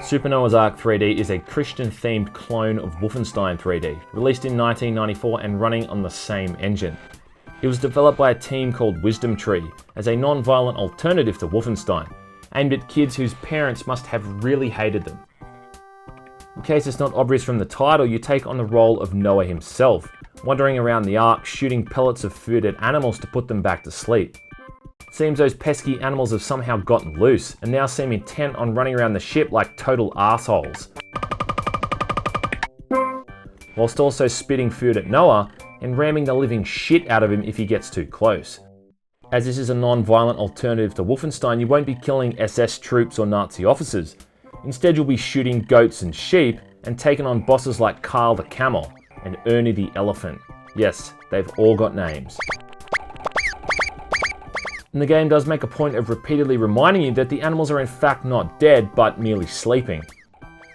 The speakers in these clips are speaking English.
Super Noah's Ark 3D is a Christian-themed clone of Wolfenstein 3D, released in 1994 and running on the same engine. It was developed by a team called Wisdom Tree as a non-violent alternative to Wolfenstein, aimed at kids whose parents must have really hated them. In case it's not obvious from the title, you take on the role of Noah himself, wandering around the Ark, shooting pellets of food at animals to put them back to sleep. It seems those pesky animals have somehow gotten loose, and now seem intent on running around the ship like total assholes, whilst also spitting food at Noah and ramming the living shit out of him if he gets too close. As this is a non-violent alternative to Wolfenstein, you won't be killing SS troops or Nazi officers. Instead, you'll be shooting goats and sheep and taking on bosses like Carl the Camel and Ernie the Elephant. Yes, they've all got names. And the game does make a point of repeatedly reminding you that the animals are in fact not dead, but merely sleeping,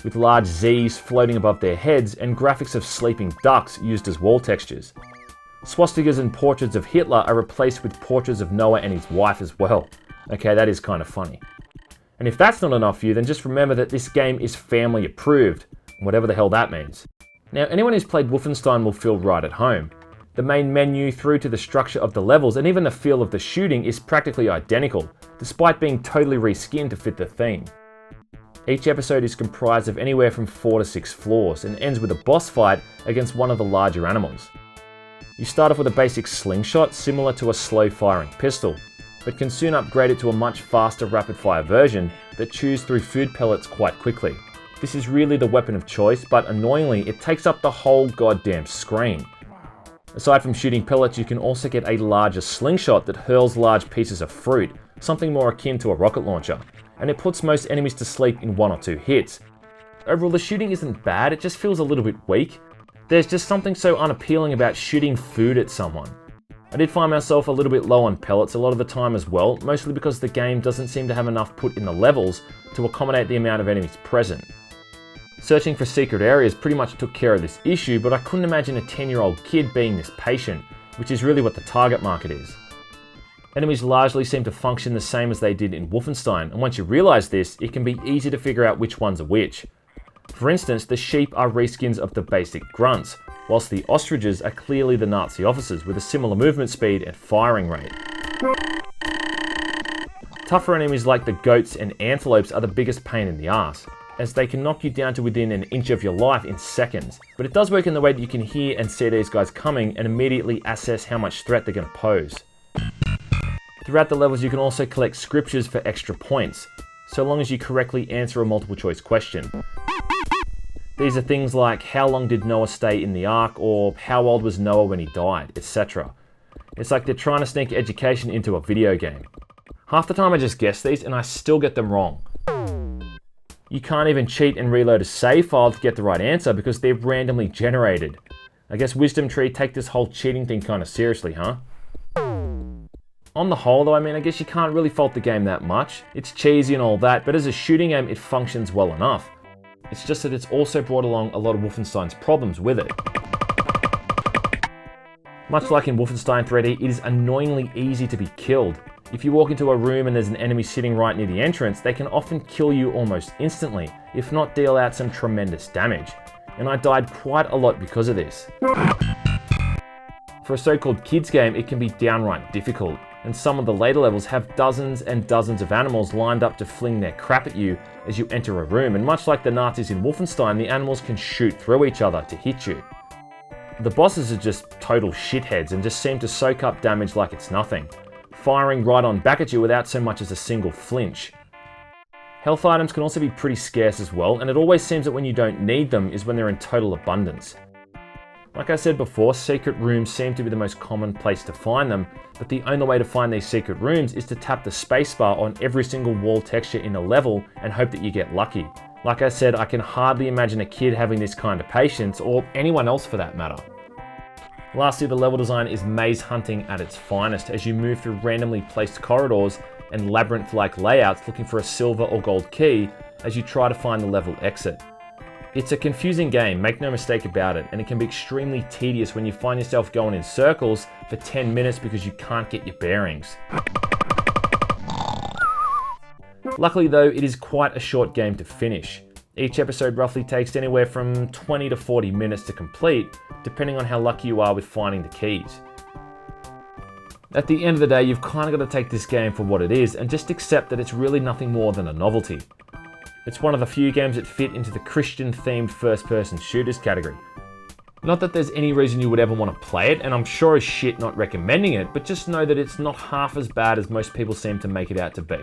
with large Z's floating above their heads and graphics of sleeping ducks used as wall textures. Swastikas and portraits of Hitler are replaced with portraits of Noah and his wife as well. Okay, that is kind of funny. And if that's not enough for you, then just remember that this game is family approved, whatever the hell that means. Now, anyone who's played Wolfenstein will feel right at home. The main menu through to the structure of the levels and even the feel of the shooting is practically identical, despite being totally reskinned to fit the theme. Each episode is comprised of anywhere from 4 to 6 floors and ends with a boss fight against one of the larger animals. You start off with a basic slingshot similar to a slow-firing pistol, but can soon upgrade it to a much faster rapid-fire version that chews through food pellets quite quickly. This is really the weapon of choice, but annoyingly, it takes up the whole goddamn screen. Aside from shooting pellets, you can also get a larger slingshot that hurls large pieces of fruit, something more akin to a rocket launcher, and it puts most enemies to sleep in 1 or 2 hits. Overall, the shooting isn't bad, it just feels a little bit weak. There's just something so unappealing about shooting food at someone. I did find myself a little bit low on pellets a lot of the time as well, mostly because the game doesn't seem to have enough put in the levels to accommodate the amount of enemies present. Searching for secret areas pretty much took care of this issue, but I couldn't imagine a 10-year-old kid being this patient, which is really what the target market is. Enemies largely seem to function the same as they did in Wolfenstein, and once you realise this, it can be easy to figure out which ones are which. For instance, the sheep are reskins of the basic grunts, whilst the ostriches are clearly the Nazi officers with a similar movement speed and firing rate. Tougher enemies like the goats and antelopes are the biggest pain in the ass, as they can knock you down to within an inch of your life in seconds, but it does work in the way that you can hear and see these guys coming and immediately assess how much threat they're going to pose. Throughout the levels, you can also collect scriptures for extra points, so long as you correctly answer a multiple choice question. These are things like how long did Noah stay in the Ark, or how old was Noah when he died, etc. It's like they're trying to sneak education into a video game. Half the time I just guess these and I still get them wrong. You can't even cheat and reload a save file to get the right answer because they're randomly generated. I guess Wisdom Tree take this whole cheating thing kind of seriously, huh? On the whole though, I guess you can't really fault the game that much. It's cheesy and all that, but as a shooting game it functions well enough. It's just that it's also brought along a lot of Wolfenstein's problems with it. Much like in Wolfenstein 3D, it is annoyingly easy to be killed. If you walk into a room and there's an enemy sitting right near the entrance, they can often kill you almost instantly, if not deal out some tremendous damage. And I died quite a lot because of this. For a so-called kids game, it can be downright difficult, and some of the later levels have dozens and dozens of animals lined up to fling their crap at you as you enter a room, and much like the Nazis in Wolfenstein, the animals can shoot through each other to hit you. The bosses are just total shitheads and just seem to soak up damage like it's nothing, firing right on back at you without so much as a single flinch. Health items can also be pretty scarce as well, and it always seems that when you don't need them is when they're in total abundance. Like I said before, secret rooms seem to be the most common place to find them, but the only way to find these secret rooms is to tap the spacebar on every single wall texture in a level and hope that you get lucky. Like I said, I can hardly imagine a kid having this kind of patience, or anyone else for that matter. Lastly, the level design is maze hunting at its finest as you move through randomly placed corridors and labyrinth-like layouts looking for a silver or gold key as you try to find the level exit. It's a confusing game, make no mistake about it, and it can be extremely tedious when you find yourself going in circles for 10 minutes because you can't get your bearings. Luckily though, it is quite a short game to finish. Each episode roughly takes anywhere from 20 to 40 minutes to complete, depending on how lucky you are with finding the keys. At the end of the day, you've kind of got to take this game for what it is and just accept that it's really nothing more than a novelty. It's one of the few games that fit into the Christian-themed first-person shooters category. Not that there's any reason you would ever want to play it, and I'm sure as shit not recommending it, but just know that it's not half as bad as most people seem to make it out to be.